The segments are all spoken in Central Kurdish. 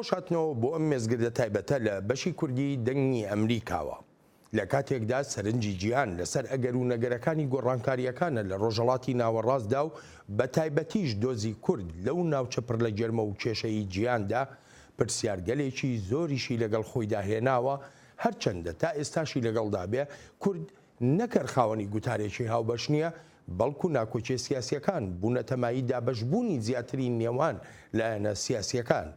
خۆشاتنەوە بۆ ئەم مێزگردە تایبەتە لە بەشی کوردی دەنگی ئەمریکاوە لە کاتێکدا سەرنجی جیهان لەسەر ئەگەر و نەگەرەکانی گۆڕانکاریەکانە لە ڕۆژهەڵاتی ناوەڕاستدا و بە تایبەتیش دۆزی کورد لەو ناوچە پڕ لە جەرمە و کێشەی جیهاندا پرسیارگەلێکی زۆریشی لەگەڵ خۆیدا هێناوە، هەرچەندە تا ئێستاشی لەگەڵدا بێ کورد نەکەر خاوەنی گوتارێکی هاوبەش نییە، بەڵکو ناکۆچێ سیاسیەکان بوونە تەمایی دابەشبوونی زیاتری نێوان لایەنە سیاسیەکان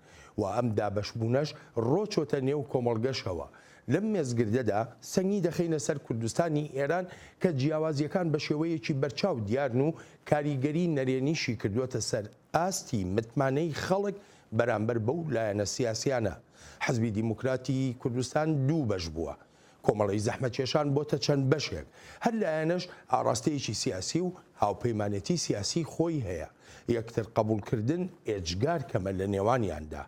و ئەم دابەشبوونەش ڕۆچۆتە نێو کۆمەڵگەشەوە. لەم مێزگردەدا سەنگی دەخینە سەر کوردستانی ئێران کە جیاوازیەکان بە شێوەیەکی بەرچاو دیارن و کاریگەری نەرێنیشی کردووەتە سەر ئاستی متمانەی خەڵک بەرامبەر بەو لایەنە سیاسیانە. حەزبی دیموکراتی کوردستان دوو بەش بووە، کۆمەڵی زەحمەتکێشان بۆتە چەند بەشێک، هەر لایەنەش ئاڕاستەیەکی سیاسی و هاوپەیمانەتی سیاسی خۆی هەیە، یەکتر قبولکردن ئێجگار کەمە لە نێوانیاندا،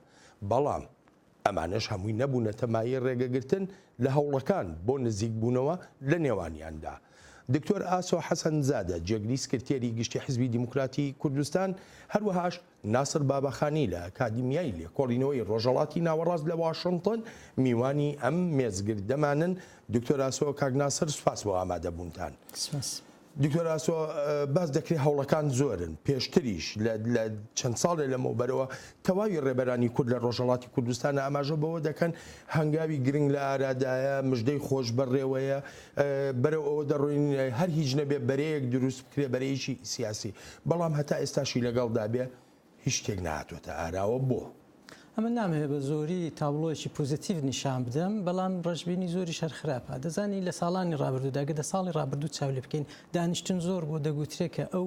بەڵام ئەمانەش هەمووی نەبوونە تەمایی ڕێگەگرتن لە هەوڵەکان بۆ نزیک بوونەوە لە نێوانیاندا. دکتۆر ئاسۆ حەسەنزادە جێگری سکرتێری گشتی حزبی دیموکراتی کوردستان، هەروەهاش ناسر بابەخانی لە ئەکادیمیای لێکۆڵینەوەی ڕۆژهەڵاتی ناوەڕاست لە واشنگتن میوانی ئەم مێزگردەمانن. دکتۆر ئاسۆ کاک ناسر، سوپاس بۆ ئامادەبوونتان. دکتۆر ئاسۆ، باز دەکرێت هەوڵەکان زۆرن، پێشتریش لە چەند ساڵێ لەمەوبەرەوە تەواوی ڕێبەرانی کورد لە ڕۆژهەڵاتی کوردستانە ئاماژە بەوە دەکەن هەنگاوی گرنگ لە ئارادایە، مژدەی خۆش بەڕێوەیە، بەرەو ئەوە دەڕۆین هەر هیچ نەبێ بەرەیەک دروست بکرێ، بەرەیەکی سیاسی، بەڵام هەتا ئێستاشی لەگەڵدا بێ هیچ شتێک نهاتوێتە ئاراوە. بۆ ئەمە نامەوێت بە زۆری تابلۆیەکی پۆزیتیڤ نیشان بدەم، بەڵام ڕژبینی زۆری شەر خراپە. دەزانی لە ساڵانی ڕابردوودا گە 10 ساڵی ڕابردوو چاو لێ بکەین، دانیشتن زۆر بۆ دەگوترێت کە ئەو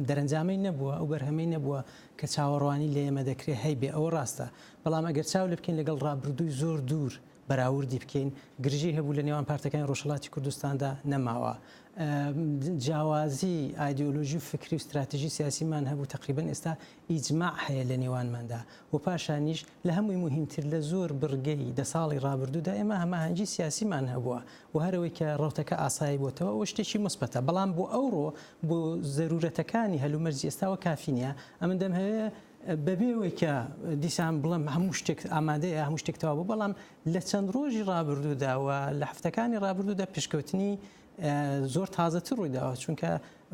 دەرەنجامەی نەبووە، ئەو بەرهەمەی نەبووە کە چاوەڕوانی لە ئێمە دەکرێت هەی بێ، ئەوە ڕاستە. بەڵام ئەگەر چاو لێ بکەین لەگەڵ ڕابردووی زۆر دوور بەراوردی بکەین، گرژی هەبوو لە نێوان پارتەکانی ڕۆژهەڵاتی کوردستاندا نەماوە، جیاوازی ئایدیۆلۆژی و فکری و استراتیژی سیاسیمان هەبوو، تقریبەن ئێستا ئیجماع هەیە لە نێوانماندا، و پاشانیش لە هەمووی مهمتر لە زۆر بڕگەی 10 ساڵی ڕابردوودا ئێمە هەماهەنگی سیاسیمان هەبووە و هەرەوەی کە ڕەوتەکە ئاسایی بۆتەوە ئەوە شتێکی مثبەتە، بەڵام بۆ ئەوڕۆ بۆ زەرورەتەکانی هەلومەرجی ئێستاوە کافی نییە. ئەمن دەم هەیە بەبێەوەی کە دیسان بڵم هەموو شتێک ئامادەیە، هەموو شتێک تەواو بوو، بەڵام لە چەند ڕۆژی ڕابردووداوە لە هەفتەکانی ڕابردوودا پێشکەوتنی زۆر تازەتر ڕوویداوە، چونکە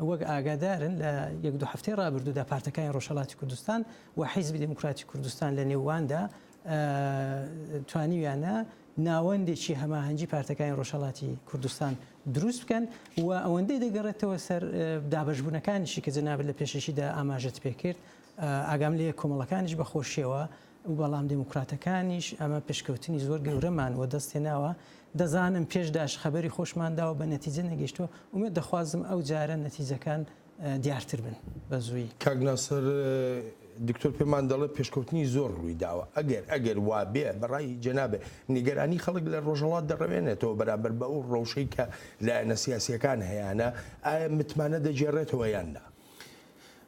وەک ئاگادارن لە 1-2 هەفتەی ڕابردوودا پارتەکانی ڕۆژهەڵاتی کوردستان و حیزبی دیموکراتی کوردستان لە نێواندا توانیویانە ناوەندێکی هەماهەنگی پارتەکانی ڕۆژهەڵاتی کوردستان دروست بکەن و ئەوەندەی دەگەڕێتەوە سەر دابەشبوونەکانیشی کە جەنابەت لە پێشەشیدا ئاماژەت پێکرد. ئاگام لێ کۆمەڵەکانیش بەخۆشیەوە و بەڵام دموکراتەکانیش ئەمە پێشکەوتنی زۆر گەورەمان وە دەستێناوە. دەزانم پێشداش خەبەری خۆشمانداوە بە نەتیجە نەگەیشتووە، ومێ دەخوازم ئەو جارە نەتیجەکان دیارتر بن بە زووی. کاک ناسر، دکتۆر پێمان دەڵێ پێشکەوتنی زۆر ڕوویداوە، ئەگەر وا بێ بەڕای جەنابێ نیگەرانی خەڵک لە ڕۆژهەڵات دەڕەوێنێتەوە بەرامبەر بە ئەو ڕەوشەی کە لایەنە سیاسیەکان هەیەە، ئایا متمانە دەجێڕێتەوە یاننا؟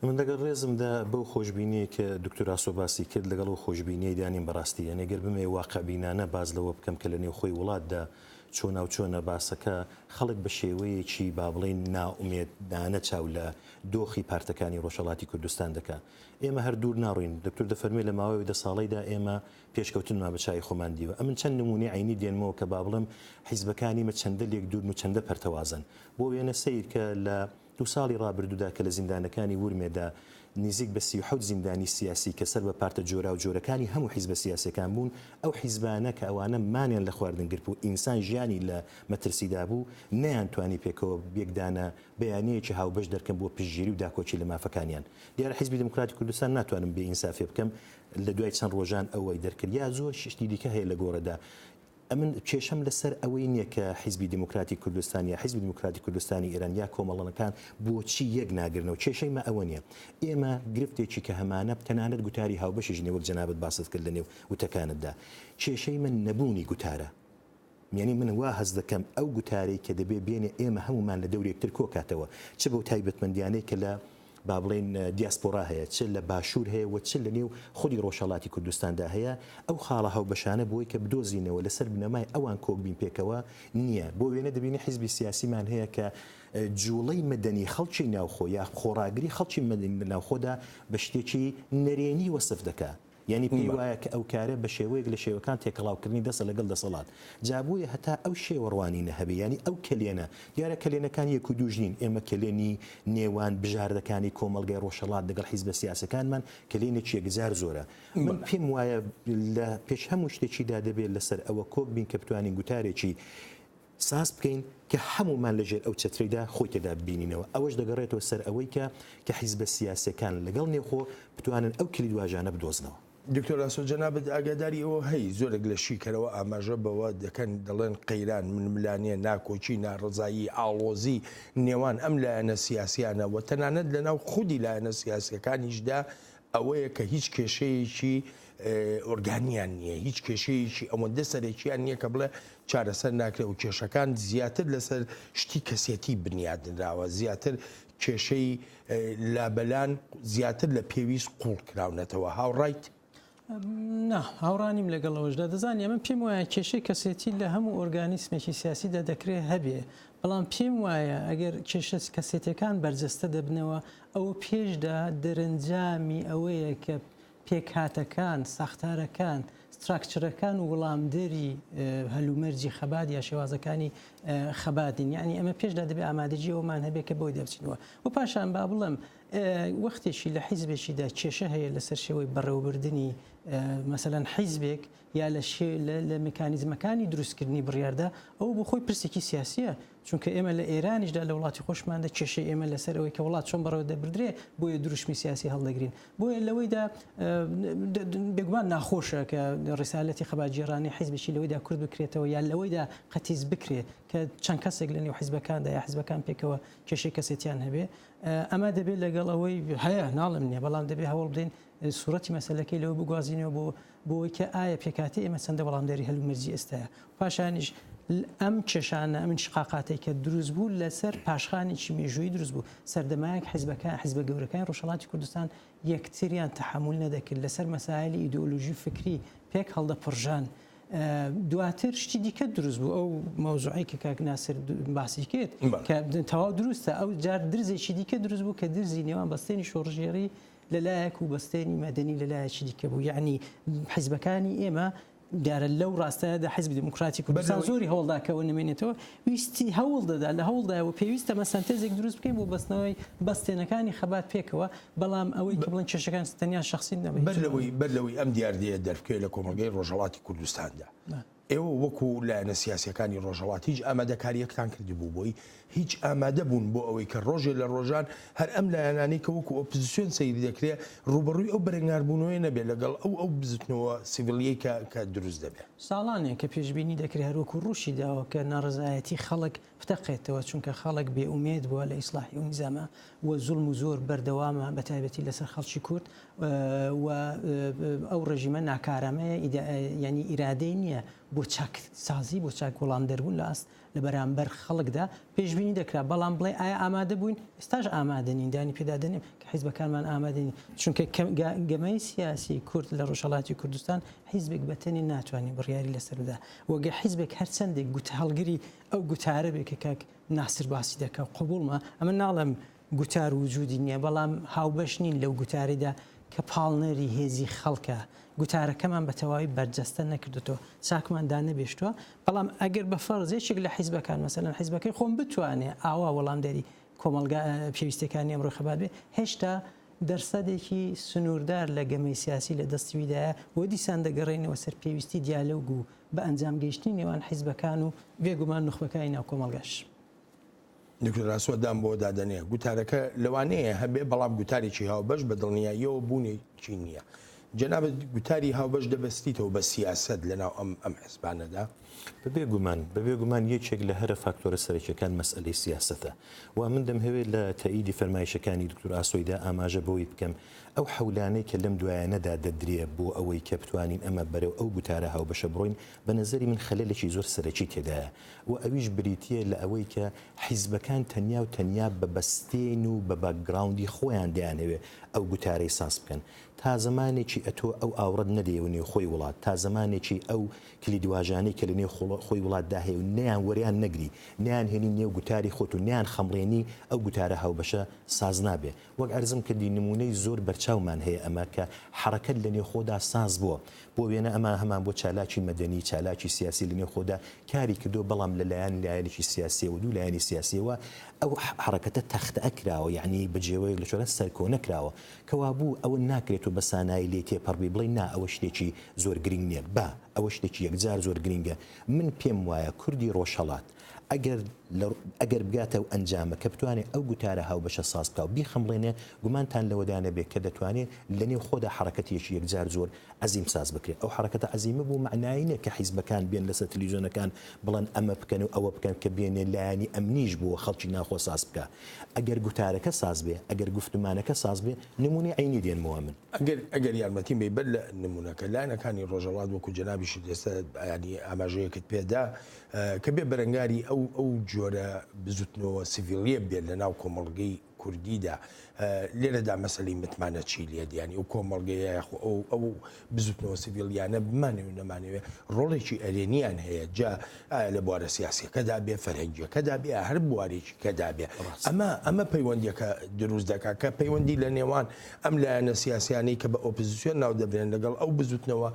من دەگەڵ ڕێزمدا بەو خۆشببینیە کە دکتۆر ئاسۆ باسی کرد لەگەڵ و خۆشببینیی دانیم بەڕاستیە، نەگەر بمێ واقعبینانە باز لەوە بکەم کە لە نێو خۆی وڵاتدا چۆنا و چۆنە باسەکە خەڵک بە شێوەیەکی با بڵێن ناومێدانە چاو لە دۆخی پارتەکانی ڕۆژهەڵاتی کوردستان دەکا. ئێمە هەر دوور ناڕوین، دکتۆر دەفەرمێ لە ماوەی 10 ساڵیدا ئێمە پێشکەوتنمان بە چای خۆمان دیوە. ئەمن چەند نمونەی عینی دێنمەوە کە با بڵم حیزبەکانیمە چەندە لێک دوورن و چەندە پەرتەوازن. بۆ وێنە سیر کە لە 2 ساڵی ڕابردوودا کە لە زیندانەکانی ورمێدا نزیک بە 37 زیندانی سیاسی کە سەر بە پارتە جۆرا و جۆرەکانی هەموو حیزبە سیاسەکان بوون، ئەو حیزبانە کە ئەوانە مانیان لە خواردن گرت و ئینسان ژیانی لە مەترسیدا بوو، نەیانتوانی پێکەوە یەکدانە بەیانەیەکی هاوبەش دەرکەن بۆ پشتگیری و داکۆچی لە مافەکانیان. دیارە حیزبی دموکراتی کوردستان ناتوانم بێ ئینسافێ بکەم لە دوای چەند ڕۆژان ئەوەی دەرکرد، یا زۆر شتی دیکە هەیە لە گۆڕەدا. ئەمن کێشەم لەسەر ئەوەی نییە کە حیزبی دیموکراتی کوردستان یا حیزبی دیموکراتی کوردستانی ئێران یا کۆمەڵەکان بۆچی یەک ناگرنەوە. کێشەی مە ئەوە نییە، ئێمە گرفتێکی کە هەمانە تەنانەت گوتاری هاوبەشیش نێوەک جەنابەت باست کرد لە نێو وتەکانتدا. کێشەی من نەبوونی گوتارە، یعنی من وا هەز دەکەم ئەو گوتارەی کە دەبێ بێنێ ئێمە هەمومان لە دەورێکتر کۆکاتەوە، چ بەو تایبەتمەندیانەی کە لە با بڵێن دیاسپۆرا هەیە، چ لە باشوور هەیە و چ لە نێو خودی ڕۆژهەڵاتی کوردستاندا هەیە، ئەو خاڵە هاوبەشانە بۆی کە بدۆزینەوە لەسەر بنەمای ئەوان کۆکبین پێکەوە نییە. بۆ وێنە دەبینی حیزبی سیاسیمان هەیە کە جوڵەی مەدەنی خەڵکی ناوخۆ یا خۆڕاگری خەڵکی مەدەنی ناوخۆدا بە شتێکی نەرێنی وەسف دەکات. یعنی پێی وایە کە ئەو کارە بە شێوەیەک لە شێوەکان تێکەڵاوکردنی دەسە لەگەڵ دەسەڵات جابووە هەتا ئەو شێوەڕوانینە هەبێ ینی ئەو کلێنە دیارە کلێنەکان یەک و دوژنین ئێمە کلێنی نێوان بژاردەکانی کۆمەلگای ڕۆژهەڵات لەگەڵ حیزبە سیاسەکانمان کلێنێکی یەکجار زۆرە من پێم وایە لە پێش هەموو شتێکیدا دەبێت لەسەر ئەوە کۆک بین کە بتوانین گوتارێکی ساز بکەین کە هەمومان لەژێر ئەو چەتریدا خۆی تێدا ببینینەوە ئەوەش دەگەڕێتەوە سەر ئەوەی کە حیزبە سیاسەکان لەگەڵ نێوخۆ بتوانن ئەو کلی دواژانە بدۆزنەوە. دکتۆر ئاسۆ جەنابەت ئاگاداری ئەوە هەی زۆرێک لە شیکەرەوە ئاماژە بەوە دەکەن دەڵێن قەیران من ملانێ ناکۆچی ناڕزایی ئاڵۆزی نێوان ئەم لایەنە سیاسیانە و تەنانەت لەناو خودی لایەنە سیاسەکانیشدا ئەوەیە کە هیچ کێشەیەکی ئۆرگانیان نییە هیچ کێشەیەکی ئەوەندە سەرێکیان نییە کە بڵێ چارەسەر ناکرێت و کێشەکان زیاتر لەسەر شتی کەسێتی بنیادنراوە زیاتر کێشەی لابەلان زیاتر لە پێویست قوڵ کراونەتەوە هاوڕایت نا هاوڕانیم لەگەڵەوەشدا دەزانانی ئەمە پێم وایە کێشەی کەسێتی لە هەموو ئۆرگانیسمێکی سیاسیدا دەکرێت هەبێ بەڵام پێم وایە ئەگەر کێشە کەسێتەکان بەرجەستە دەبنەوە ئەو پێشدا دەرەنجامی ئەوەیە کە پێکهاتەکان ساختارەکان ستراکچرەکان و وەڵامدەری هەلومەرجی خەبات یا شێوازەکانی خەباتین یعنی ئەمە پێشدا دەبێت ئامادەجی ئەومان هەبێت کە بۆی دەبچینەوە و پاشان با بڵم وەختێکی لە حیزبێکیدا کێشە هەیە لەسەر شێوەی بەڕێوەبردننی مەسەلاەن حیزبێک یا لە مکانیزمەکانی دروستکردنی بڕیاردا ئەو بۆ خۆی پرسێکی سیاسیە چونکە ئێمە لە ئێرانیشدا لە وڵاتی خۆشماندا کێشەی ئێمە لەسەر ئەوەی کە وڵات چۆن بەڕێوە دەبردرێ بۆیە دروشمی سیاسی هەڵدەگرین بۆیە لەوەیدا بێگومان ناخۆشە کە ڕیسالەتی خەباتجێڕانی حیزبێکی لەوەیدا کورد بکرێتەوە یا لەوەیدا قەتیز بکرێت کە چەند کەسێک لە نێو حیزبەکاندا یا حیزبەکان پێکەوە کێشەی کەسێتیان هەبێ ئەمە دەبێت لەگەڵ ئەوەی هەیە ناڵم نییە بەڵام دەبێت هەوڵ بدەین سوورەتی مەسەلەکەی لەوە بگوازینەوە بۆەوەی کە ئایا پێکاتی ئێمە چەندە وەڵامداری هەلومەرجی ئێستاە پاشانیش ئەم کێشانە ئەمن شقاقاتێک کە دروست بوو لەسەر پاشخانێکی مێژووی دروست بوو سەردەمایەک حیزبە گەورەکانی ڕۆژهەڵاتی کوردستان یەکتریان تەحمل نەدەکرد لەسەر مەسائلی ئیدئۆلۆژی فکری پێک هەڵدەپڕژان دواتر شتی دیکە دروست بوو ئەو مەوزوعی کە کاک ناسر باسی کرد کە تەواو دروستە ئەو جار درزێکی دیکە دروست بوو کە درزی نێوان بەستێنی شۆڕژێری لەلایەک و بەستێنی مەدەنی لەلایەکی دیکە بوو یعنی حیزبەکانی ئێمە دیارە لەو ڕاستەیەدا حیزبی دموکراتی کوردستان زۆری هەوڵداکەوە نمێنێتەوە ویستی هەوڵ دەدا لە هەوڵدایەوە پێویستە مەسەنتێزێک دروست بکەین بۆ بەستنەوەی بەستێنەکانی خەبات پێکەوە بەڵام ئەوەی کە بڵێن کێشەکان تەنیا شخصی نەبێت بەرلەوەی ئەم دیاردەیە دەرفکەی لە کۆمەلگەی ڕۆژهەڵاتی کوردستاندا ئێوە وەکو لایەنە سیاسیەکانی ڕۆژهەڵات هیچ ئامادەکاریەکتان کردی بوو بۆی هیچ ئامادە بوون بۆ ئەوەی کە ڕۆژێ لە ڕۆژان هەر ئەم لایەنانەی کە وەکو ئۆپۆزیسیۆن سەیری دەکرێت ڕوبەڕووی ئەو بەرەنگاربوونەوەی نەبێت لەگەڵ ئەو بزتنەوە سیڤیلیەی کە دروست دەبێت ساڵانێک کە پێشبینی دەکرێت هەروەکو ڕوشی داوە کە ناڕزایەتی خەڵک بتەقێتەوە چونکە خەڵک بێئومێد بووە لە ئیسلاحی و نیزامە و زوڵم و زۆر بەردەوامە بەتایبەتی لەسەر خەڵکی کورد و ئەو ڕژیمە ناکارامەیە ینی ئیرادەی نییە بۆ چاکسازی بۆ چاک وەڵام دەربوون لە ئەست لە بەرامبەر خەڵکدا پێشبینی دەکرا بەڵام بڵێ ئایا ئامادە بووین ئێستاش ئامادەنین دانی پێدادەنێم کە حیزبەکانمان ئامادەنی چونکە گەمەی سیاسی کورد لە ڕۆژهەڵاتی کوردستان حیزبێک بەتەنی ناتوانانی بڕیاری لەسەردا وەگە حیزبێک هەر چەندێک گوت هەڵگری ئەو گوتارە بێک کە کاک ناسر باسی دەکە قبولمە ئەمە ناڵم گوتار وجودی نییە بەڵام هاوبەش نین لەو گوتاریدا کە پاڵنەری هێزی خەڵکە گوتارەکەمان بە تەواوی بەرجەستە نەکردوەوە چاکمان دانەبێشتووە بەڵام ئەگەر بە فەرزێکێک لە حیزبەکان مەسەلاەن حیزبەکەی خۆم بتوانێت ئاوا وەڵامداری کۆمەلگا پێویستەکانی ئەمڕۆ خەبات بێ هێشتا دەرسەدێکی سنووردار لە گەمەی سیاسی لە دەستویدایە بۆ دیسان دەگەڕێنەوە سەر پێویستی دیالۆگ و بە ئەنجام گەیشتنی نێوان حیزبەکان و بێگومان نخبەکانی ناو کۆمەلگاش. دکتۆر ئاسۆدام بۆ دادەنێ گوتارەکە لەوانەیە هەبێ بەڵام گوتارێکی هاوبەش بە دڵنیاییەوە بوونێکی نییە. جەنابەت گوتاری هاوبەش دەبەستیتەوە بە سیاست لەناو ئەم حیزبانەدا بەبێ گومان یەکێک لە هەرە فاکتۆرە سەرەکیەکان مەسئلەی سیاسەتە و من دەمهەوێت لە تاییدی فەرمایشەکانی دکتۆر ئاسۆیدا ئاماژە بەوەی بکەم ئەو حەولانەی کە لەم دوایانەدا دەدرێ بۆ ئەوەی کە بتوانین ئەمە بەرەو ئەو گوتارە هاوبەشە بڕۆین بە نەزەری من خەلەلێکی زۆر سەرەکی تێدایە و ئەویش بریتیە لە ئەوەی کە حیزبەکان تەنیا و تەنیا بە بەستێن و بە باکگراوندی خۆیان دەیانەوێ ئەو گوتارەی ساز بکەن تا زمانێکی زمانێکی ئەتۆ ئەو ئاورد نەدەێونی خۆی وڵات تا زمانێکی ئەو کلیدواژانەی کە لە نێو خۆی وڵاتدا هەیە و نیان وەریان نەگری نیان هێنی نێو گوتاری خۆت و نیان خەمڕێنی ئەو گوتارە هاوبەشە ساز نابێ وەک ئەرزم کردی نمونەی زۆر بەرچاومان هەیە ئەمە کە حرەکەت لە نێو خۆدا ساز بووە بۆ وێنە ئەمە هەمان بۆ چالاکی مەدەنی چالاکی سیاسی لە نێو خۆدا کاری کردو بەڵام لایەنێکی سیاسی و دوو لایەنی سیاسیەوە ئەو حرەکەتە تەختە ئەکراوە یعنی بەجێوەی لە شۆرە سەرکۆ نەکراوە کەوا بوو ئەوە ناکرێت و بەسانایی لێ تێپەڕبی بڵێ نا ئەوە شتێکی زۆر گرنگ نییە با ئەوە شتێکی یەکجار زۆر گرنگە من پێم وایە کوردی ڕۆژهەڵات ئەگەر بگاتە و ئەنجامە کە بتوانێت ئەو گوتارە هاوبەشە ساز بکە و بیخەمڵێنێ گومانتان لەوەدانە بێت کە دەتوانێت لە نێو خۆدا حرەکەتێکی یەکجار زۆر عەزیم ساز بکرێت ئەو حرەکەتە عەزیمە بوو معناینە کە حیزبەکان بێن لەسەر تەلەڤیزیۆنەکان بڵێن ئەمە بکەن و ئەوە بکەن کە بێنێ لایەنی ئەمنیش بووە خەڵکی ناخۆ ساز بکە ئەگەر گوتارەکە ساز بێ ئەگەر گفتمانەکە ساز بێ نمونەی عینی دێنمەوە من ئەگەر یارمەتی بێ بەر لە نمونونەکە لایەنەکانی ڕۆژهەڵات وەکو جەنابیشت ئێستا ینی ئاماژەیەکت پێدا کە بێ بەرەنگاری ئەو جۆرە بزوتنەوە سیڤیلیە بێت لە ناو کۆمەڵگەی کوردیدا لێرەدا مەسەلەی متمانە چی لێت ینی ئەو کۆمەڵگەیە ئەو بزوتنەوە سیڤیلیانە بمانێ و نەمانەوێت ڕۆڵێکی ئەرێنیان هەیە جا لە بوارە سیاسیەکەدا بێ فەرهەنگیەکەدا بێ هەر بوارێکی کەدا بێ ئەمە پەیوەندیەکە دروست دەکات کە پەیوەندی لە نێوان ئەم لایەنە سیاسیانەی کە بە ئۆپۆزیسیۆن ناو دەبرێن لەگەڵ ئەو بزوتنەوە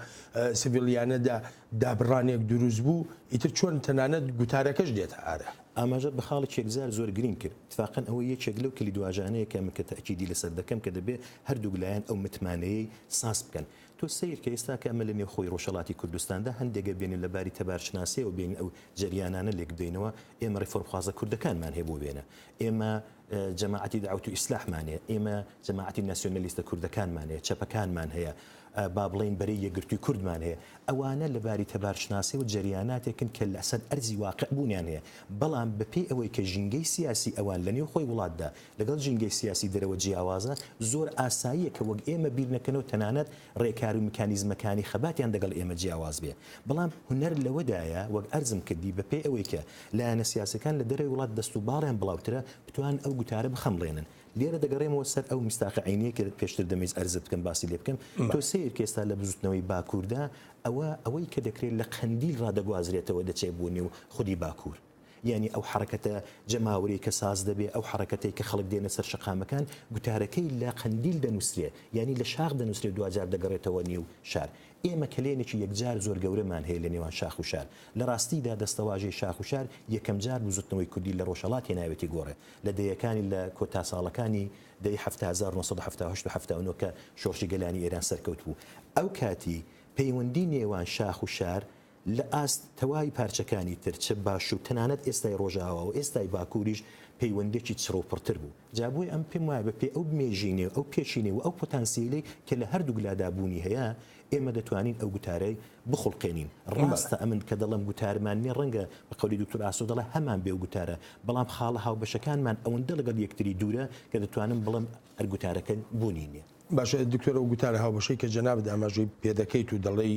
سیڤیلیانەدا دابڕانێک دروست بوو ئیتر چۆن تەنانەت گوتارەکەش دێتە ئارە ئاماژە بە خاڵێک یەکجار زۆر گرنگ کرد اتفاقاً ئەوە یەکێک لەو کلیدواژانەیە کە من کە تەئکیدی لەسەر دەکەم کە دەبێت هەردوو لایەن ئەو متمانەیەی ساز بکەن تۆ سیر کە ئێستا کە ئەمە لە نێو خۆی ڕۆژهەڵاتی کوردستاندا هەندێکە بێنین لەباری تەبارشناسی و بین ئەو جریانانە لێک بدەینەوە ئێمە ڕێفۆرمخوازە کوردەکانمان هەیە بۆ بێنە ئێمە جەماعەتی داوەت و ئیسلاحمانەیە ئێمە جەماعەتی ناسیۆنەلیستە کوردەکانمانەیە چەپەکانمان هەیە با بڵین بەرەی یەکگرتووی کوردمان هەیە ئەوانە لەباری تەبارشناسی و جریاناتێکن کە لەسەر ئەرزی واقع بوونیان هەیە بەڵام بەپێی ئەوەی کە ژینگەی سیاسی ئەوان لە نێو خۆی وڵاتدا لەگەڵ ژینگەی سیاسی دەرەوە جیاوازە زۆر ئاساییە کە وەک ئێمە بیر نەکەنەوە تەنانەت ڕێکار و میکانیزمەکانی خەباتیان دەگەڵ ئێمە جیاواز بێ بەڵام هونەر لەوەدایە وەک ئەرزم کردی بەپێی ئەوەی کە لایەنە سیاسەکان لە دەرەوەی وڵات دەست و باڵیان بڵاوترە بتوان ئەو گوتارە بخەمڵێنن لێرە دەگەڕێمەوە سەر ئەو مستاق عینیە کە پێشتر دەمەویست ئەرزت بکەم باسی لێ بکەم تۆ سیر کە ئێستا لە بزوتنەوەی باکووردا ئەوەی کە دەکرێت لە قەندیل ڕادەگوازرێتەوە دەچێت بۆ نێو خودی باکوور یعنی ئەو حرەکەتە جەماوەری کە ساز دەبێ ئەو حرەکەتەی کە خەڵک دێنە سەر شەقامەکان گوتارەکەی لە قەندیل دەنووسرێ یعنی لە شاخ دەنووسرێ دوجار دەگەڕێتەوە نێو شار ئێمە کلێنێکی یەکجار زۆر گەورەمان هەیە لە نێوان شاخ و شار لە ڕاستیدا دەستەواژەی شاخ و شار یەکەم جار بزوتنەوەی کوردی لە ڕۆژهەڵات هێناوێتی گۆڕێ لە دەیەکانی لە کۆتا ساڵەکانی دەی 1970 کە شۆڕشی گەلانی ئێران سەرکەوت بوو ئەو کاتی پەیوەندی نێوان شاخ و شار لە ئاست تەواوی پارچەکانی تر چه باش و تەنانەت ئێستای ڕۆژاوە و ئێستای باکووریش پەیوەندێکی چڕۆپڕتر بوو جابووی ئەم پێم وایە بەپێ ئەو بمێژینێ ئەو پێشینێ و ئەو پۆتانسیلەی کە لە هەردوو گلادابوونی هەیە ئێمە دەتوانین ئەو گوتارەی بخڵقێنین ڕاستە ئەمن کە دەڵم گوتارمان نیە ڕەنگە بە قەولی دکتۆر ئاسۆ دەڵێ هەمان بێ گوتارە بەڵام خاڵە هاوبەشەکانمان ئەوەندە لەگەڵ یەکتری دوورە کە دەتوانم بڵم ئەرگوتارەکە بوونی نییە باشە دکتۆرە و گوتارە هاوبەشەی کە جەنابەت ئاماژەی پێدەکەیت و دەڵێی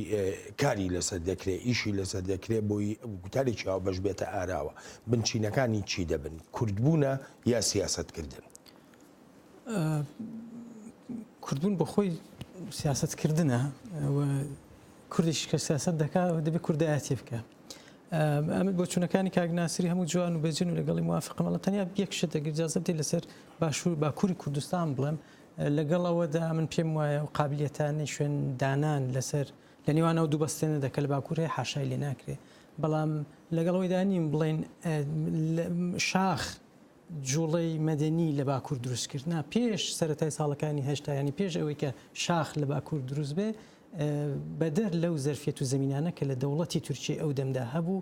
کاری لەسەر دەکرێت ئیشی لەسەر دەکرێت بۆی گوتارێکی هاوبەش بێتە ئاراوە بنچینەکانی چی دەبن کوردبوونە یا سیاسەتکردن کوردبوون بە خۆی سیاسەتکردنە کوردیش کە سیاست دەکات دەبێت کوردایەتی بکە ئەمە بۆ چوونەکانی کاگناسری هەموو جوان و بێجن و لەگەڵی موافقمەڵە تەنیا یەک شت ئیجازە بدەیت لەسەر باکووری کوردستان بڵێم لەگەڵ ئەوەدا من پێم وایە و قابلیەتانی شوێن دانان لەسەر لە نێوان ئەو دوو بەستێنە دەکە لە باکوور هەیە حاشای لێ ناکرێت بەڵام لەگەڵەوەی دانیم بڵێن شاخ جوڵەی مەدەنی لە باکوور دروستکردنا پێش سەرەتای ساڵەکانی هەشتا ینی پێش ئەوەی کە شاخ لە باکوور دروست بێ بەدەر لەو زەرفێت و زمینانە کە لە دەوڵەتی تورکیە ئەو دەمدا هەبوو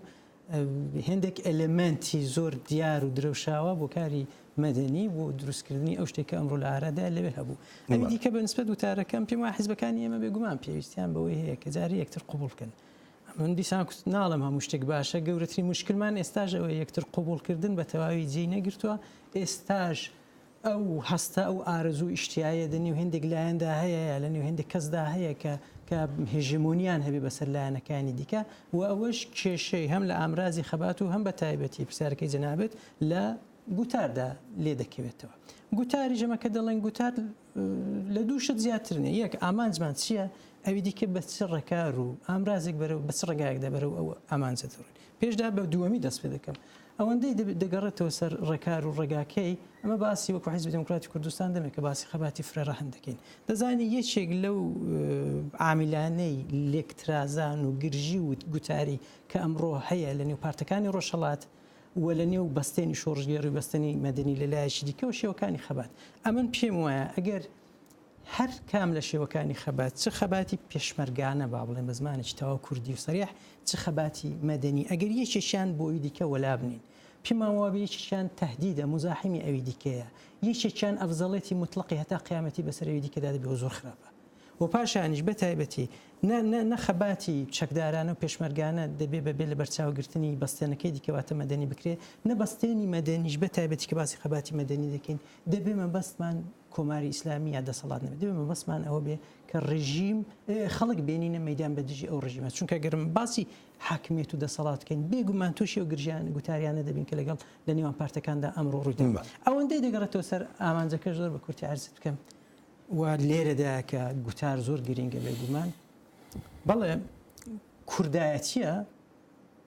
هێندێک ئەلمنتی زۆر دیار و درەوشاوە بۆ کاری مەدەنی بۆ دروستکردنی ئەو شتێکە ئەمڕۆ لە ئارادا لەوێ هەبوو ئەمی دیکە بەنسبەت وتارەکەم پێم وایە حیزبەکانی ئێمە بێگومان پێویستیان بەوەی هەیە کە جارێ یەکتر قبول بکەن من دیسان ناڵم هەموو شتێک باشە گەورەترین مشکلمان ئێستاژ ئەوە یەکتر قبولکردن بە تەواوی جێی نەگرتووە ئێستاژ ئەو هەستە ئەو ئارزوو ئیشتیایە دەنی و هێندێک لایەندا هەیە لە نێو هێندێک کەسدا هەیە کە هێژمۆنیان هەبێ بەسەر لایەنەکانی دیکە و ئەوەش کێشەی هەم لە ئامرازی خەبات و هەم بە تایبەتی پرسیارەکەی جەنابەت لە گوتاردا لێ دەکەوێتەوە گوتاری ژەمە کە دەڵێن گوتار لە دووشت زیاتر نیە یەک ئامانجمان چییە ئەوی دیکە بە چ ڕێکار و ئامرازێک بەرەو بە چ ڕێگایەکدا بەرەو ئەو ئامانجەتەوە پێشدا بە دووەمی دەست پێ دەکەم ئەوەندەی دەگەڕێتەوە سەر ڕێکار و ڕێگاکەی ئەمە باسی وەکو حیزب دموکراتی کوردستان دەمێت کە باسی خەباتی فرێڕەهن دەکەین دەزانی یەکێک لەو عامیلانەی لێکترازان و گرژی و گوتاری کە ئەمڕۆ هەیە لە نێو پارتەکانی ڕۆژهەڵات و لە نێو بەستێنی شۆڕژگەڕی بەستنی مەدەنی لەلایەکی دیکەەوە شێوەکانی خەبات ئەمن پێم وایە ئەگەر هەر کام لە شێوەکانی خەبات چ خەباتی پێشمەرگانە با بڵێن بە زمانێکی تەواو کوردی و سەریح چ خەباتی مەدەنی ئەگەر یەکێکیان بۆی دیکە وەلا بنین پێمان وابێ یەکێکیان تەهدیدە مزاحمی ئەوی دیکەیە یەکێکیان ئەفزەڵێتی مطلقی هەتا قیامەتی بەسەر ئەوی دیکەدا دەبێ زۆر خراپە و پاشانیش بە تایبەتی نەخەباتی چەکدارانە و پێشمەرگانە دەبێ بەبێ لە بەرچاوگرتنی بەستێنەکەی دیکەواتە مەدەنی بکرێ نەبەستێنی مەدەنیش بە تایبەتی کە باسی خەباتی مەدەنی دەکەین دەبێ مەبەستمان کۆماری ئیسلامی یا دەسەڵات نەبێت دەبێ مەبەستمان ئەوە بێ کە ڕژیم خەڵک بێنینە مەیدان بە دژی ئەو ڕژیمە چونکە گەرم باسی حاکمیت و دەسەڵاتکەین بێگومان تووشی و گرژیان گوتاریانە دەبین کە لەگەڵ لە نێوان پارتەکاندا ئەمڕۆ ڕوویدا ئەوەندەی دەگەڕێتەوە سەر ئامانجەکە زۆر بە کورتی عرضت بکەم و لێرەدا کە گوتار زۆر گرینگە بێگومان بەڵێ کوردایەتیە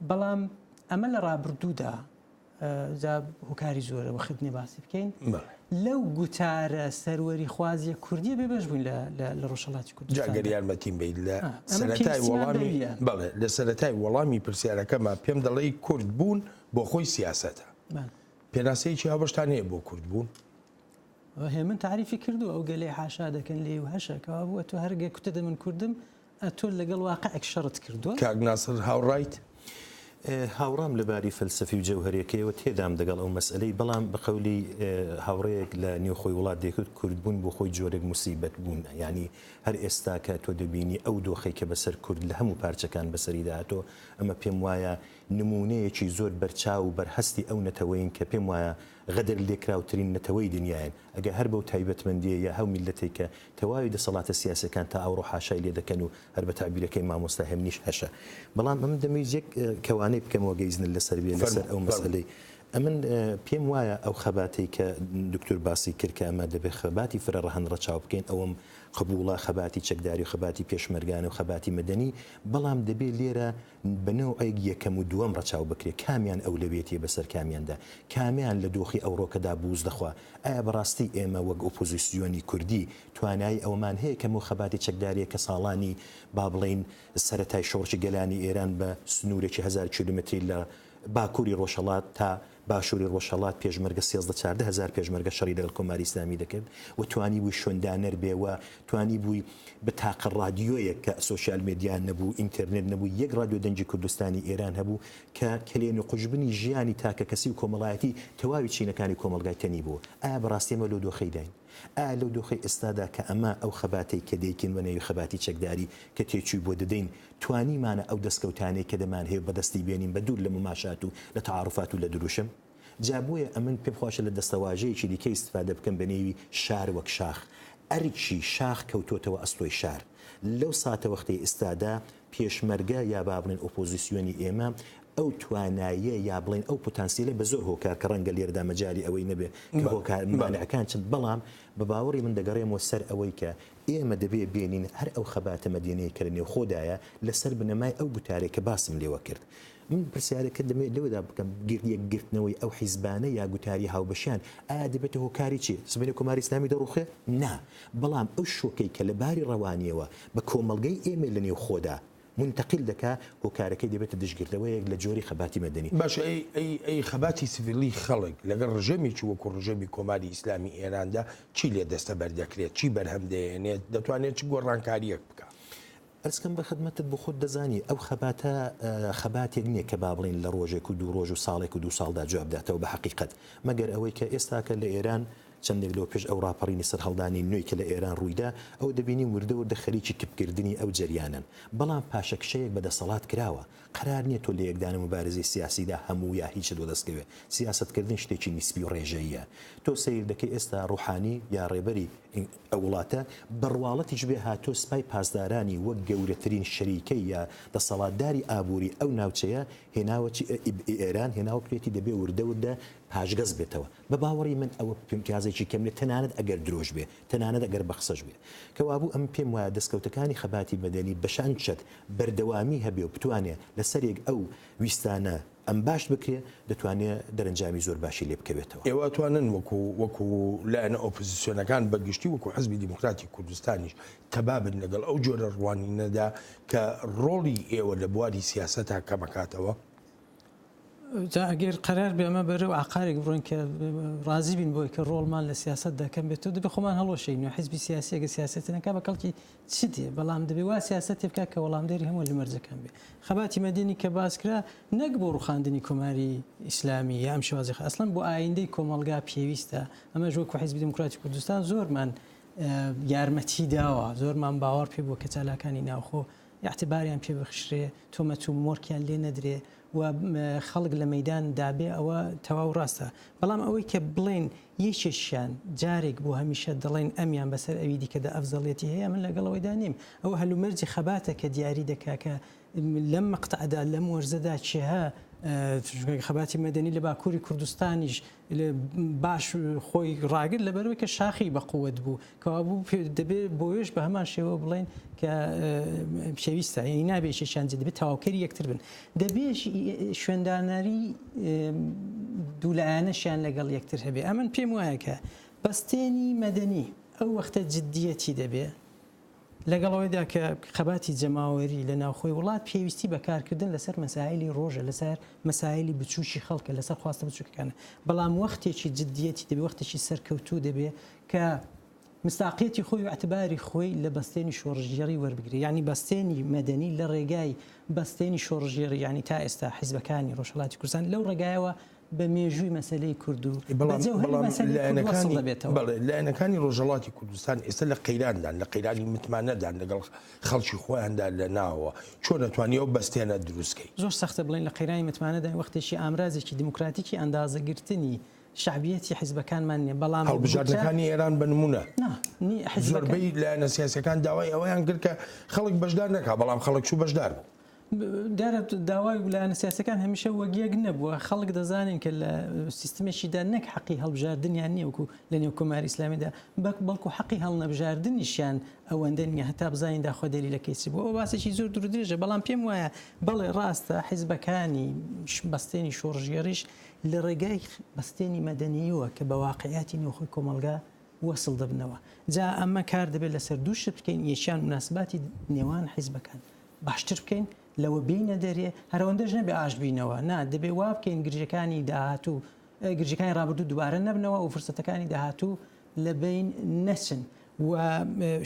بەڵام ئەمە لە ڕابردوودا جا هۆکاری زۆرە وە خدنێ باسی بکەین لەو گوتارە سەروەری خوازیە کوردیە بێ بەش بووین لە ڕۆژهەڵاتی کوردستان جاگەر یارمەتیم بیت لە سەرەتای وەڵامی بەڵێ لە سەرەتای وەڵامی پرسیارەکەمە پێم دەڵێ کورد بوون بۆ خۆی سیاسەتە پێناسەیەکی هاوبەشتان هەیە بۆ کورد بوون هێ من تعریفی کردو ئەو گەلەی حاشا دەکەن لێ و هەشەکەوا بووە تۆ هەرگە کوتە دە من کوردم تۆ لەگەڵ واقعێک شەڕت کردووە کاک ناسر هاوڕایت هاوڕام لەباری فەلسەفی و جەوهەریەکەیەوە تێدام دەگەڵ ئەو مەسئلەی بەڵام بەقەولی هاوڕەیەک لە نێو خۆی وڵات دەکرد کوردبوون بۆ خۆی جۆرێک موسیبەت بوون ینی هەر ئێستا کە تۆ دەبینی ئەو دۆخەی کە بەسەر کورد لە هەموو پارچەکان بەسەریداهاتۆ ئەمە پێم وایە نمونەیەکی زۆر بەرچاو و بەرهەستی ئەو نەتەوەین کە پێم وایە غەدر لێکراوترین نەتەوەی دنیاین ئەگە هەر بەو تایبەتمەندیە یا هەو میلەتێک کە تەواوی دەسەڵاتە سیاسەکان تا ئەوڕۆ حاشای لێ دەکەن و هەر بە تعبیرەکەی مامۆستا هەمنیش هەشە بەڵام ئەم دەمەویست کەوانەی بکەمەوە گەیزنن لەسەر بێ لەسەر ئەو مەسئلەی ئەمن پێم وایە ئەو خەباتەی کە دکتۆر باسی کرد کە ئەمە دەبێت خەباتی فرەڕەهەن ڕەچاو بکەین ئەوم قبوڵە خەباتی چەکداری و خەباتی پێشمەرگانە و خەباتی مەدەنی بەڵام دەبێت لێرە بنەوەی یەکەم و دووەم ڕەچاو بکرێت کامیان ئەولەوێتی بەسەر کامیاندا کامیان لە دۆخی ئەوڕۆکەدا بوز دەخوا ئایا بەڕاستی ئێمە وەک ئۆپۆزیسیۆنی کوردی توانایی ئەومان هەیە کە و خەباتی چەکداریە کە ساڵانی با بڵین سەرەتای شۆڕشی گەلانی ئێران بە سنوورێکی 1000 کیلومتری لە باکووری ڕۆژهەڵات تا باشووری ڕۆژهەڵات پێشمەرگە 14000 پێشمەرگە شەڕی لەگەڵ کۆماری ئیسلامی دەکرد و توانی بووی شوێندانەر بێوە توانی بووی بە تاقە ڕادیۆیەک کە سوسیال میدیان نەبوو ئینتەرنێت نەبوو یەک ڕادیۆ دەنجی کوردستانی ئێران هەبوو کە کلێن و قوژبنی ژیانی تاکە کەسی و کۆمەڵایەتی تەواوی چینەکانی کۆمەلگای تەنی بوو ئایا بەڕاستی ئێمە لەو دۆخەی داین ئایا لەو دۆخەی ئێستادا کە ئەمە ئەو خەباتەی کە دەیکن وەنەوی خەباتی چەکداری کە تێچووی بۆ دەدەین توانیمانە ئەو دەستکەوتانەی کە دەمان هەیە بەدەستی بێنین بە دوور لە مماشات و لە تعاڕفات و لە دروشم جابوویە ئەمن پێم خۆشە لە دەستەواژەیەکی دیکەی استفادە بکەم بە نێوی شار وەک شاخ ئەرکی شاخ کەوتۆتەوە ئەستۆی شار لەو ساتە وەختی ئێستادا پێشمەرگە یا با بڵێن ئۆپۆزیسیۆنی ئێمە ئەو تواناییە یا بڵێن ئەو پۆتانسیلە بە زۆر هۆکار کە ڕەنگە لێرەدا مەجای ئەوەی نەبێ کە هۆکار مانعەکان چند بەڵام بە باوەڕی من دەگەڕێمەوە سەر ئەوەی کە ئێمە دەبێ بێنین هەر ئەو خەباتە مەدینەیە کە لە نێو خۆدایە لەسەر بنەمای ئەو گوتارێک کە باسم لێوە کرد من پرسیارەکە دەمێت لەوەدا بکەم گرتنەوەی ئەو حیزبانە یا گوتاری هاوبەشیان ئایا دەبێتە هۆکاری چی سبینە کۆماری ئیسلامی دەڕوخێ نا بەڵام ئەو شۆکەی کە لە باری ڕەوانیەوە بە کۆمەڵگەی ئێمە لە نێو خۆدا منتقل دەکا هۆکارەکەی دەبێتە دژگرتەوەیەک لە جۆری خەباتی مەدەنی باش ئەی خەباتی سیڤیلی خەڵک لەگەڵ ڕژەمێکی وەکو ڕژەمی کۆماری ئیسلامی ئێراندا چی لێ دەستە بەردەکرێت چی بەرهەم دێنێت دەتوانێت چ گۆڕانکاریەک بکە ئەسکەم بە خدمەتت بۆ خۆت دەزانی ئەو خەباتە خەباتێک نییە کە با بڵێن لە ڕۆژێک و دوو ڕۆژ و ساڵێک و 2 ساڵدا جوابداتەوە بە حقیقت مەگەر ئەوەی کە ئێستاکە لە ئێران چندێک لەو پێش ئەو ڕاپەڕینی سەر هەڵدانی نوێی کە لە ئێران ڕوویدا ئەو دەبینی وردە وردە خەریکی کپکردنی ئەو جریانن بەڵام پاشەکشەیەک بەدەسەڵات کراوە قرار نییە تۆ لە یەکدانە مبارزەی سیاسیدا هەموو یا هیچ دۆ دەستکەوێت سیاستکردن شتێکی نیسبی و ڕێژەیە تۆ سیر دەکەی ئێستا ڕوحانی یا ڕێبەری ئەو وڵاتە بڕواڵەتیش بێ هاتۆ سپای پاسدارانی وەک گەورەترین شەریکەی یا دەسەڵاتداری ئابووری ئەو ناوچەیە هێناوەی ئێران هێناوە کرێتی دەبێ وردە پاشگەز بێتەوە بە باوەڕی من ئەوە پیازێکی کەمێت تەنانەت ئەگەر درۆژ بێ تەنانەت ئەگەر بەخسەش بێ کەوابوو ئەم پێم وایە دەستکەوتەکانی خەباتی مەدەنی بەشان چەت بەردەوامی هەبێ و بتوانێت لەسەرێک ئەو ویستانە ئەم باش بکرێ دەتوانێت دەرەنجامی زۆر باشی لێ بکەوێتەوە ئێوە توانن وەکو لایەنە ئۆپۆزیسیۆنەکان بەگشتی وەکو حزبی دیموکراتی کوردستانیش تەبابن لەگەڵ ئەو جۆرە ڕوانینەدا کە ڕۆڵی ئێوە لە بواری سیاسەتا کەمەکاتەوە ئەگەر قەرار بێمە بەرەو عقارێک بڕۆین کە ڕازی بین بۆی کە ڕۆڵمان لە سیاست دەکەم بێتەوە دەبێ خۆمان هەڵۆشین و حیزبی سیاسی ئەگە سیاسەتەکە بە کەڵکی چ دێ بەڵام دەبێ وا سیاسەتی بکە کە وەڵامدەری هەموو لە مەرجەکان بێ خەباتی مەدەنی کە باسکرا نەک بۆ ڕوخاندنی کۆماری ئیسلامی یا ئەم شێوازی ئەسڵەن بۆ ئایندەی کۆمەلگا پێویستە ئەمەش وەکو حیزبی دیموکراتی کوردستان زۆرمان یارمەتی داوە زۆرمان باوەڕ پێ بووە کە چالاکانی ناوخۆ یاعتباریان پێ بخشرێ تۆمەت و مۆرکیان لێ نەدرێ و خەڵک لە مەدان دابێ ئەوە تەواو ڕاستە بەڵام ئەوەی کە بڵێن یەکێکیان جارێک بۆ هەمیشە دەڵێن ئەمیان بەسەر ئەوی دیکەدا ئەفزەڵێتی هەیە من لەگەڵەوەیدا نیم ئەوە هەلومەرجی خەباتە کە دیاری دەکا کە لەم مەقتەعدا لەم وەرزەدا چێها خەباتی مەدەنی لە باکووری کوردستانیش باش خۆی ڕاگرت لەبەرەوەی کە شاخی بە قووەت بوو کەوابوو دەبێت بۆیش بە هەمان شێوە بڵێن کە پێویستە یعنی نابێت شێشانجی دەبێت تەواوکەری یەکتر بن دەبێت شوێندانەری دوولایەنەشیان لەگەڵ یەکتر هەبێ ئەمن پێم وایە کە بەستێنی مەدەنی ئەو وەختە جددیەتی دەبێت لەگەڵەوەیدا کە خەباتی جەماوەری لە ناوخۆی وڵات پێویستی بەکارکردن لەسەر مەسائلی ڕۆژە لەسەر مەسائلی بچوشی خەڵکە لەسەر خواستە بچووکەکانە بەڵام وەختێکی جددیەتی دەبێت وەختێکی سەرکەوتوو دەبێت کە مستاقیەتی خۆی و ئەتباری خۆی لە بەستێنی شۆڕژێری وەربگری یعنی بەستێنی مەدەنی لە ڕێگای بەستێنی شۆڕژێری ینی تا ئێستا حیزبەکانی ڕۆژهەڵاتی کوردستان لەو ڕێگایەوە بە مێژووی مەسلەی کورد و لایەنەکانی ڕۆژهەڵاتی کوردستان ئێستا لە قەیراندان لە قەیرانی متمانەدان لەگەڵ خەڵکی خۆیاندا لە ناوەوە چۆن نەتوانیەوە بەستێنە دروستکەی زۆر سەختە بڵین لە قەیرانی متمانەدا وەختێکی ئامرازێکی دیموکراتیکی ئەندازەگرتنی شعبیەتی حیزبەکان نیە بەڵام هەڵبژاردنەکانی ئێران بنمونە زۆربەی لایەنە سیاسەکان داوای ئەوەیان کرد کە خەڵک بەشدار نەکا بەڵام خەڵک چوو بەشدار بوو دارە داوای لایەنە سیاسەکان هەمیشە وەگیەک نەبووە خەڵک دەزانین کە لە سیستمێکیدا نەک حەقی هەڵبژاردنیان نییە وەکو لە نێو کۆماری ئیسلامیدا بەڵکو حەقی هەڵنەبژاردنیشیان ئەوەندە نیە هەتا بزانین داخۆ دەلیلەکەی بوو ئەو باسێکی زۆر دوورودرێژە بەڵام پێم وایە بەڵێ ڕاستە حیزبەکانی بەستێنی شۆڕژێریش لە ڕێگای بەستێنی مەدەنیەوە کە بە واقعیاتی نێوخۆی کۆمەلگا وەسڵ دەبنەوە جا ئەمە کار دەبێت لەسەر دوو شت بکەین یەکیان مناسباتی نێوان حیزبەکان باشتر بکەین لەوە بینە دەرێ هەرەوەندەش نەبێ ئاشبینەوە نا دەبێ وا بکەین گرژەکانی داهاتوو گرژەکانی ڕابردوو دووبارە نەبنەوە و فرسەتەکانی داهاتوو لە بین نەچن و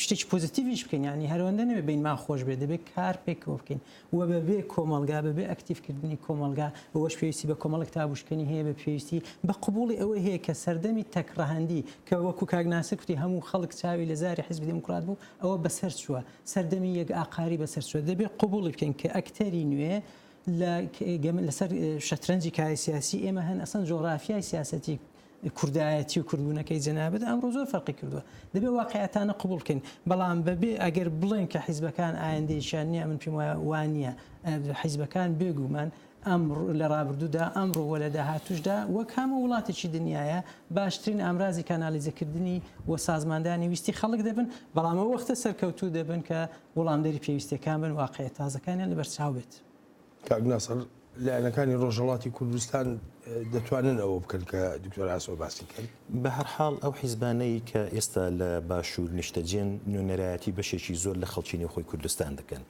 شتێکی پۆزیتیڤیش بکەین ینی هەرەوەندە نەبێ بینمان خۆش بێت دەبێت کار پێکەوە بکەین و بەبێ کۆمەلگا بەبێ ئەکتیڤکردنی کۆمەلگا ئەوەش پێویستی بە کۆمەڵک تابوشکەنی هەیە بە پێویستی بە قبوڵی ئەوەی هەیە کە سەردەمی تەکڕەهەندی کە وەکو کاگناسە کوتی هەموو خەڵک چاوی لە زاری حیزبی دموکرات بوو ئەوە بەسەر چووە سەردەمی یەک ئاقاری بەسەر چووە دەبێت قبوڵی بکەین کە ئەکتەری نوێ لەسەر شەترەنجی کاری سیاسی ئێمە هەن ئەسەن جۆغرافیای سیاسەتی کوردایەتی و کوردبوونەکەی جەنابەت ئەمڕۆ زۆر فەرقی کردووە دەبێت واقعیەتانە قبول بکەین بەڵام بەبێ ئەگەر بڵێن کە حیزبەکان ئایندەیشان نییە من پێم وانە حیزبەکان بێگومان ئەمڕۆ لە ڕابردوودا ئەمڕۆ وە لە داهاتوشدا وەک هەموو وڵاتێکی دنیاە باشترین ئامرازی کانالیزەکردنی و سازماندانی ویستی خەڵک دەبن بەڵام ئەو وەختە سەرکەوتوو دەبن کە وەڵامدەری پێویستەکان بن واقعیەت تازەکانیان لەبەرچاو بێت کاگناسەر لایەنەکانی ڕۆژهەڵاتی کوردستان دەتوانن ئەوە بکەن کە دکتۆر ئاسۆ باسی کرد بە هەر حاڵ ئەو حیزبانەی کە ئێستا لە باشوور نیشتەجێن نوێنەرایەتی بەشێکی زۆر لە خەڵکی نێوخۆی کوردستان دەکەن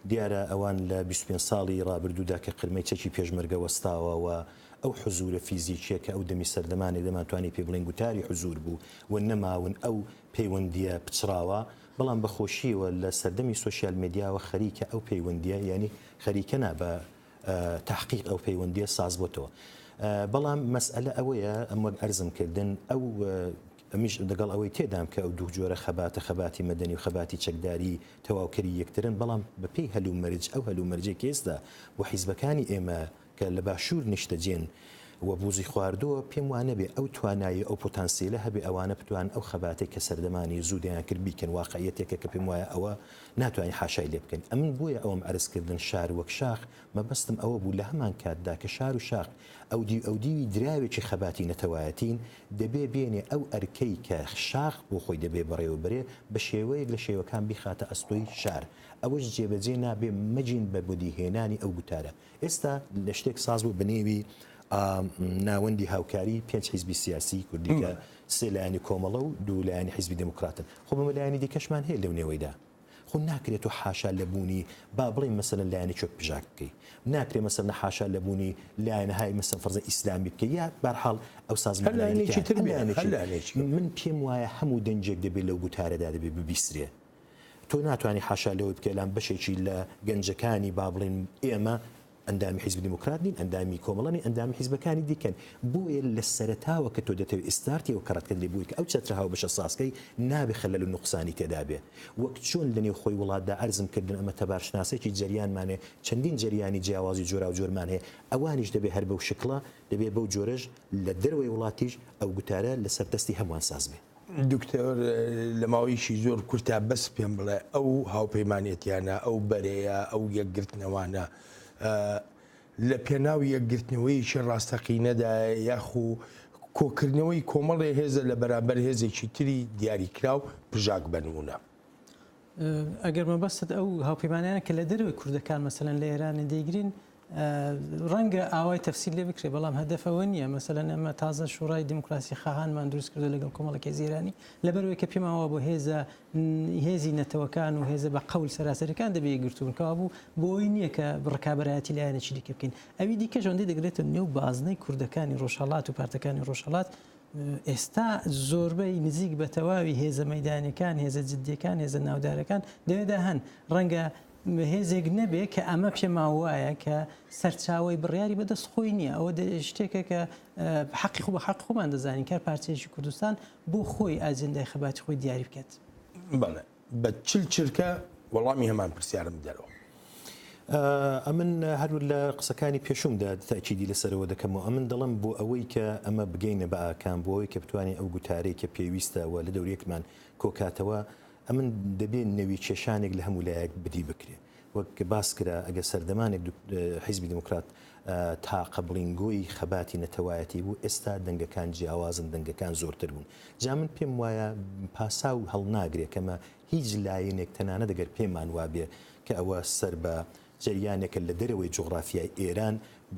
دیارە ئەوان لە 25 ساڵی ڕابردوودا کە قرمەی چەکی پێشمەرگە وەستاوە و ئەو حزورە فیزیکیە کە ئەو دەمی سەردەمانی دەمانتوانی پێ بڵین گوتاری حزور بوو و نەماون ئەو پەیوەندیە پچراوە بەڵام بەخۆشیەوە لە سەردەمی سوۆسیال مێدیاوە خەریکە ئەو پەیوەندیە ینی خەریکە نا بە تحقیق ئەو پەیوەندیە ساز بۆتەوە بەڵام مەسئلە ئەوەیە ئەم وەک ئەرزم کردن ئەو ئەمیش لەگەڵ ئەوەی تێدام کە ئەو دوو جۆرە خەباتی مەدەنی و خەباتی چەکداری تەواوکەری یەکترن بەڵام بەپێی هەلومەرج ئەو هەلومەرجێک ئێستا بۆ حیزبەکانی ئێمە کە لە باشوور نیشتەجێن و بوزی خواردووە پێم وانە بێ ئەو توانایی ئەو پۆتانسیلە هەبێ ئەوانە بتوان ئەو خەباتێک کە سەردەمانی زوودیان کرد بیکەن واقعیەتێکە کە پێم وایە ئەوە ناتوانین حاشای لێ بکەین. ئەمن بۆیە ئەوم عرزکردن شار وەک شاخ مەبەستم ئەوە بوو لە هەمان کاتدا کە شار و شاخ ئەو دیوی دراوێکی خەباتی نەتەوایەتین دەبێ بێنێ ئەو ئەرکەی کە شاخ بۆ خۆی دەبێ بەڕێوەبرێ بە شێوەیەک لە شێوەکان بیخاتە ئەستۆی شار. ئەوەش جێبەجێ نابێ مەجین بە بودیهێنانی ئەو گوتارە. ئێستا لە شتێک ساز بوو بنێوی ناوەندی هاوکاری 5 حیزبی سیاسی کوردیکە 3 لایەنی کۆمەڵە و 2 لایەنی حیزبی دموکراتن. خۆ بەمە لایەنی دیکەشمان هەیە لەو نێوەیدا. خۆ ناکرێت و حاشا لەبوونی با بڵێ مەسەلەن لایەنی چۆک پژاک بکەی، ناکرێت مەسەلەن حاشا لەبوونی لایەنهای مەسەلەن فەرزە ئیسلامی بکەی یا بەرحاڵ ئەو سازمانێکی من پێم وایە هەموو دەنجێک دەبێت لەو گوتارەدا دەبێت ببیسترێ. تۆ ناتوانانی حاشا لەوە بکەلان بەشێکی لە گەنجەکانی با بڵێن ئێمە ئەندامی حیزبی دموکرات نین، ئەندامی کۆمەڵانی، ئەندامی حیزبەکانی دیکەن. بۆیە لە سەرەتاوە کە تۆ دەتەوێت ئستارتی و کەڕەتکرد لێ بووی کە ئەو چەترەها و بەشە ساسکەی نابێ خەلەل و نوقسانی تێدا بێ. وەک چۆن لە نێو خۆی وڵاتدا عەرزم کردن ئەمە تەبارشناسێکی جەریانمانێ چەندین جەریانی جیاوازی جۆرا و جۆرمان هەیە، ئەوانیش دەبێ هەر بەو شکڵە دەبێ بەو جۆرەش لە دەروەی وڵاتیش ئەو گوتارە لەسەر دەستی هەمووان ساز بێ. دکتۆر لە ماوەیەکی زۆر کورتا بەس پێم بڵێ ئەو هاوپەیمانێتیانە ئەو بەرەیە ئەو یەکگرتنەوانە لە پێناوی یەکگرتنەوەیکی ڕاستەقینەدا یاخو کۆکردنەوەی کۆمەڵێ هێزە لە بەرامبەر هێزێکی تری دیاریکرا و پژاک بنمونە. ئەگەر مەبەستت ئەو هاوپەیمانیانە کە لە دەروی کوردەکان مەسەلەن لە ئێرانە دەیگرین ڕەنگە ئاوای تەفسیر لێ بکرێ، بەڵام هەدەفەوە نییە. مەسەلەن ئەمە تازە شوڕای دیموکراسی خاهانمان دروست کردو لەگەڵ کۆمەڵێکی زیرانی لەبەرەوەی کە پێماوە بۆ هێزی نەتەوەکان و هێزە بە قەول سەراسەریەکان دەبێ گرتوونکەوا بوو بۆی نییە کە ڕکابەرایەتی لایەنێکی دیکە بکەین. ئەوی دیکە ژەوندی دەگرێتە نێو بازنەی کوردەکانی ڕۆژهەڵات و پارتەکانی ڕۆژهەڵات. ئێستا زۆربەی نزیک بە تەواوی هێزە مەیدانیەکان، هێزە جددیەکان، هێزە ناودارەکان دەوێدا هەن. ڕەنگە هێزێک نەبێ کە ئەمە پێما وایە کە سەرچاوی بڕیاری بەدەست خۆی نییە. ئەوە شتێکە کە حەقی خۆ بە حەق خۆمان دەزانین کار پارچەیەکی کوردستان بۆ خۆی ئاجندای خەباتی خۆی دیاری بکات. بەڵێ بە چل چرکە وەڵامی هەمان پرسیارم دەرەوە. ئەمن هەرو لە قسەکانی پێشومدا تاکیدی لەسەرەوە دەکەمەوە. ئەمن دەڵم بۆ ئەوەی کە ئەمە بگەینە بە ئاکام، بۆ ئەوەی کە بتوانین ئەو گوتارەی کە پێویستەوە لە دەورێکمان کۆکاتەوە ئەمن دەبێت نەوی کێشانێک لە هەموو لایەک بدی بکرێ. وەک باس کرا ئەگە سەردەمانێک حیزبی دموکرات تاقە بڵینگۆی خەباتی نەتەوایەتی بوو، ئێستا دەنگەکان جیاوازن، دەنگەکان زۆرتر بوون. جا من پێم وایە پاسا و هەڵناگرێت کەمە هیچ لایەنێک تەنانە دەگەر پێمان وابێ کە ئەوە سەر بە جریانێکە لە دەرەوەی جوغرافیای ئێران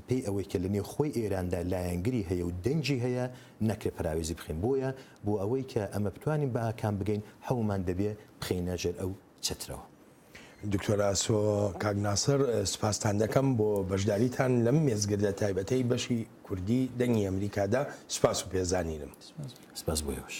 پێی ئەوەی کە لە نێو خۆی ئێراندا لایەنگری هەیە و دەنجی هەیە نەکرێ پراوێزی بخین. بۆیە بۆ ئەوەی کە ئەمە بتوانین بە ئاکام بگەین هەومان دەبێ بخینە ژێر ئەو چترەوە. دکتۆر ئاسۆ کاک ناسر سوپاسان دەکەم بۆ بەشداریتان لەم مێزگردە تایبەتەی بەشی کوردی دەنگی ئەمریکادا. سوپاس و پێزانینم. سپاس بۆ ئێوەش.